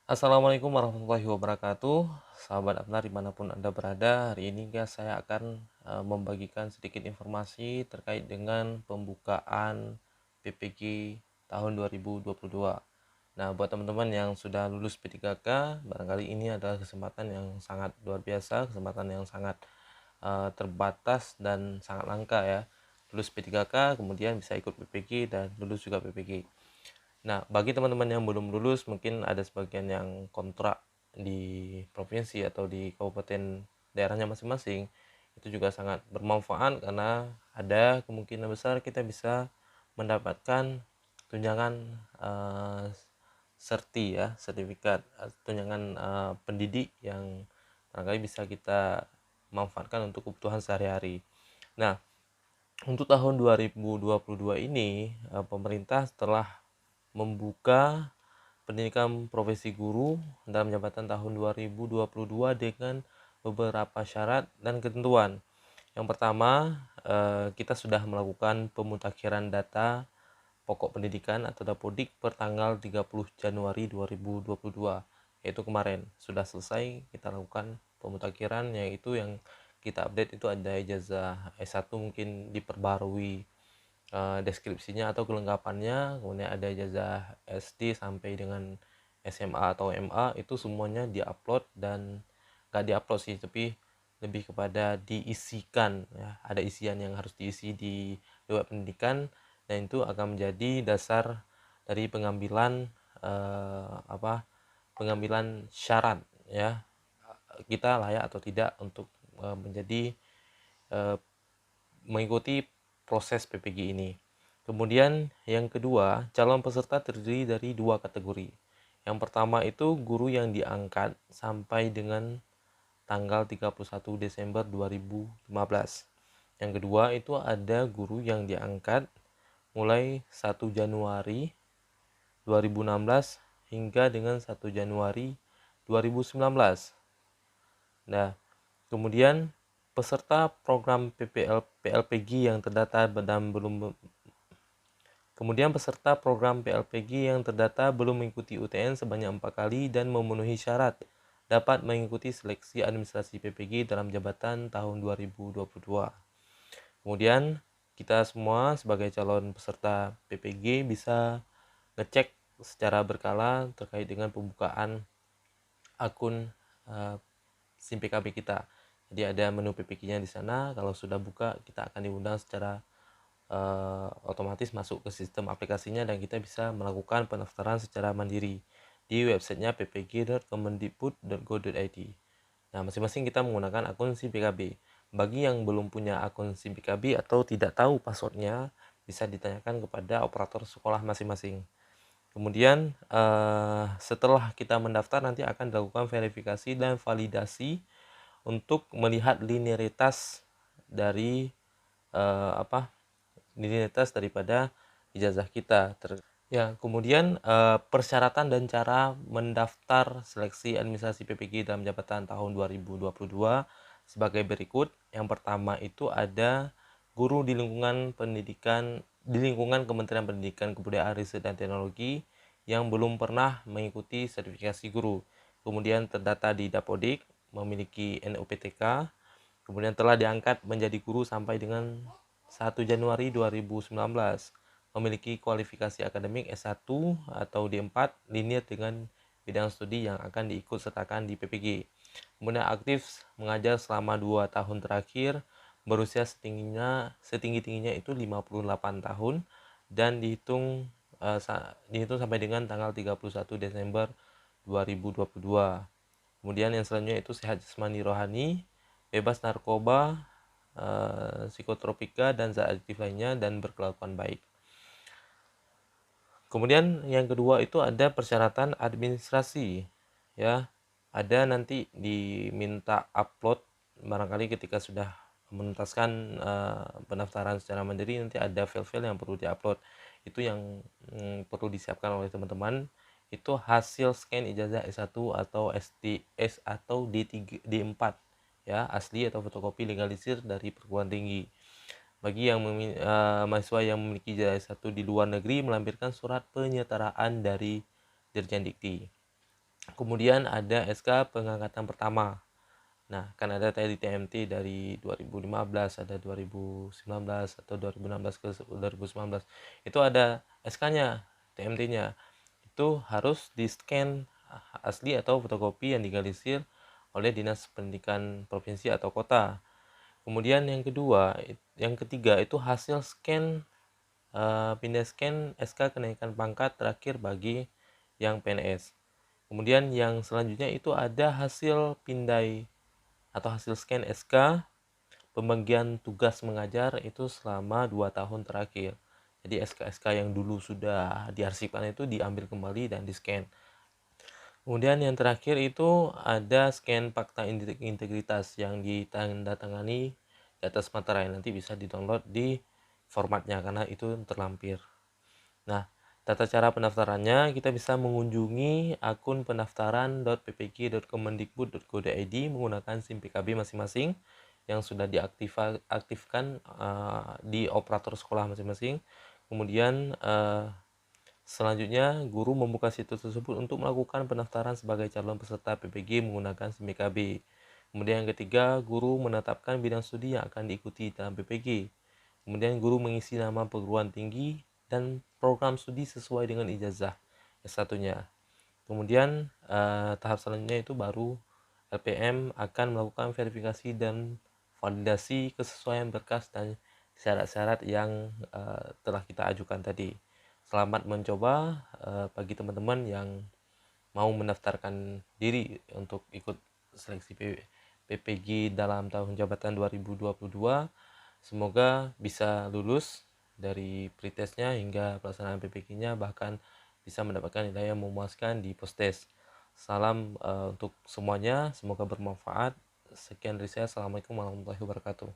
Assalamualaikum warahmatullahi wabarakatuh. Sahabat Abnar dimanapun Anda berada, hari ini guys saya akan membagikan sedikit informasi terkait dengan pembukaan PPG tahun 2022. Nah, buat teman-teman yang sudah lulus P3K, barangkali ini adalah kesempatan yang sangat luar biasa, kesempatan yang sangat terbatas dan sangat langka ya. Lulus P3K, kemudian bisa ikut PPG dan lulus juga PPG. Nah, bagi teman-teman yang belum lulus, mungkin ada sebagian yang kontrak di provinsi atau di kabupaten daerahnya masing-masing. Itu juga sangat bermanfaat karena ada kemungkinan besar kita bisa mendapatkan tunjangan sertifikat tunjangan pendidik yang barangkali bisa kita manfaatkan untuk kebutuhan sehari-hari. Nah, untuk tahun 2022 ini, pemerintah telah membuka pendidikan profesi guru dalam jabatan tahun 2022 dengan beberapa syarat dan ketentuan. Yang pertama, kita sudah melakukan pemutakhiran data pokok pendidikan atau Dapodik per tanggal 30 Januari 2022, yaitu kemarin sudah selesai kita lakukan pemutakhiran, yaitu yang kita update itu ada ijazah S1 mungkin diperbarui deskripsinya atau kelengkapannya, kemudian ada ijazah SD sampai dengan SMA atau MA, itu semuanya diupload dan nggak diupload sih, tapi lebih kepada diisikan ya, ada isian yang harus diisi di web pendidikan dan itu akan menjadi dasar dari pengambilan pengambilan syarat ya, kita layak atau tidak untuk menjadi eh, mengikuti proses PPG ini. Kemudian yang kedua, calon peserta terdiri dari dua kategori. Yang pertama itu guru yang diangkat sampai dengan tanggal 31 Desember 2015. Yang kedua itu ada guru yang diangkat mulai 1 Januari 2016 hingga dengan 1 Januari 2019. Nah, kemudian peserta program PLPG yang terdata dan belum Kemudian peserta program PLPG yang terdata belum mengikuti UTN sebanyak 4 kali dan memenuhi syarat dapat mengikuti seleksi administrasi PPG dalam jabatan tahun 2022. Kemudian kita semua sebagai calon peserta PPG bisa ngecek secara berkala terkait dengan pembukaan akun SIM PKB kita. Jadi ada menu PPG-nya di sana. Kalau sudah buka, kita akan diundang secara otomatis masuk ke sistem aplikasinya dan kita bisa melakukan pendaftaran secara mandiri di websitenya ppg.kemendikbud.go.id. Nah, masing-masing kita menggunakan akun SIM PKB. Bagi yang belum punya akun SIM PKB atau tidak tahu passwordnya, bisa ditanyakan kepada operator sekolah masing-masing. Kemudian setelah kita mendaftar nanti akan dilakukan verifikasi dan validasi untuk melihat linearitas dari linearitas daripada ijazah kita. Ya, kemudian persyaratan dan cara mendaftar seleksi administrasi PPG dalam jabatan tahun 2022 sebagai berikut. Yang pertama itu ada guru di lingkungan pendidikan di lingkungan Kementerian Pendidikan, Kebudayaan, Riset dan Teknologi yang belum pernah mengikuti sertifikasi guru. Kemudian terdata di Dapodik, memiliki NUPTK, kemudian telah diangkat menjadi guru sampai dengan 1 Januari 2019, memiliki kualifikasi akademik S1 atau D4 linear dengan bidang studi yang akan diikut sertakan di PPG. Kemudian aktif mengajar selama 2 tahun terakhir, berusia setinggi-tingginya itu 58 tahun dan dihitung sampai dengan tanggal 31 Desember 2022. Kemudian yang selanjutnya itu sehat jasmani rohani, bebas narkoba, psikotropika dan zat adiktif lainnya dan berkelakuan baik. Kemudian yang kedua itu ada persyaratan administrasi ya. Ada nanti diminta upload barangkali ketika sudah menuntaskan pendaftaran secara mandiri, nanti ada file-file yang perlu diupload. Itu yang perlu disiapkan oleh teman-teman, itu hasil scan ijazah S1 atau SDS atau D3, D4 ya, asli atau fotokopi legalisir dari perguruan tinggi. Bagi yang mahasiswa yang memiliki ijazah S1 di luar negeri, melampirkan surat penyetaraan dari Dirjen Dikti. Kemudian ada SK pengangkatan pertama. Nah, kan ada tadi TMT dari 2015, ada 2019 atau 2016 ke 2019. Itu ada SK-nya, TMT-nya. Itu harus di-scan asli atau fotokopi yang digalisir oleh Dinas Pendidikan Provinsi atau kota. Kemudian yang ketiga itu hasil scan pindah scan SK kenaikan pangkat terakhir bagi yang PNS. Kemudian yang selanjutnya itu ada hasil pindai atau hasil scan SK pembagian tugas mengajar itu selama 2 tahun terakhir. Jadi SK-SK yang dulu sudah diarsipkan itu diambil kembali dan di-scan. Kemudian yang terakhir itu ada scan fakta integritas yang ditandatangani di atas materai. Nanti bisa di-download di formatnya karena itu terlampir. Nah, tata cara pendaftarannya kita bisa mengunjungi akun pendaftaran.ppg.kemendikbud.go.id menggunakan SIM PKB masing-masing yang sudah diaktifkan di operator sekolah masing-masing. Kemudian selanjutnya guru membuka situs tersebut untuk melakukan pendaftaran sebagai calon peserta PPG menggunakan SIM PKB. Kemudian yang ketiga, guru menetapkan bidang studi yang akan diikuti dalam PPG. Kemudian guru mengisi nama perguruan tinggi dan program studi sesuai dengan ijazah S1-nya. Kemudian tahap selanjutnya itu baru LPM akan melakukan verifikasi dan validasi kesesuaian berkas dan syarat-syarat yang telah kita ajukan tadi. Selamat mencoba bagi teman-teman yang mau mendaftarkan diri untuk ikut seleksi PPG dalam tahun jabatan 2022. Semoga bisa lulus dari pretestnya hingga pelaksanaan PPG-nya, bahkan bisa mendapatkan nilai yang memuaskan di postes. Salam untuk semuanya, semoga bermanfaat. Sekian dari saya. Assalamualaikum warahmatullahi wabarakatuh.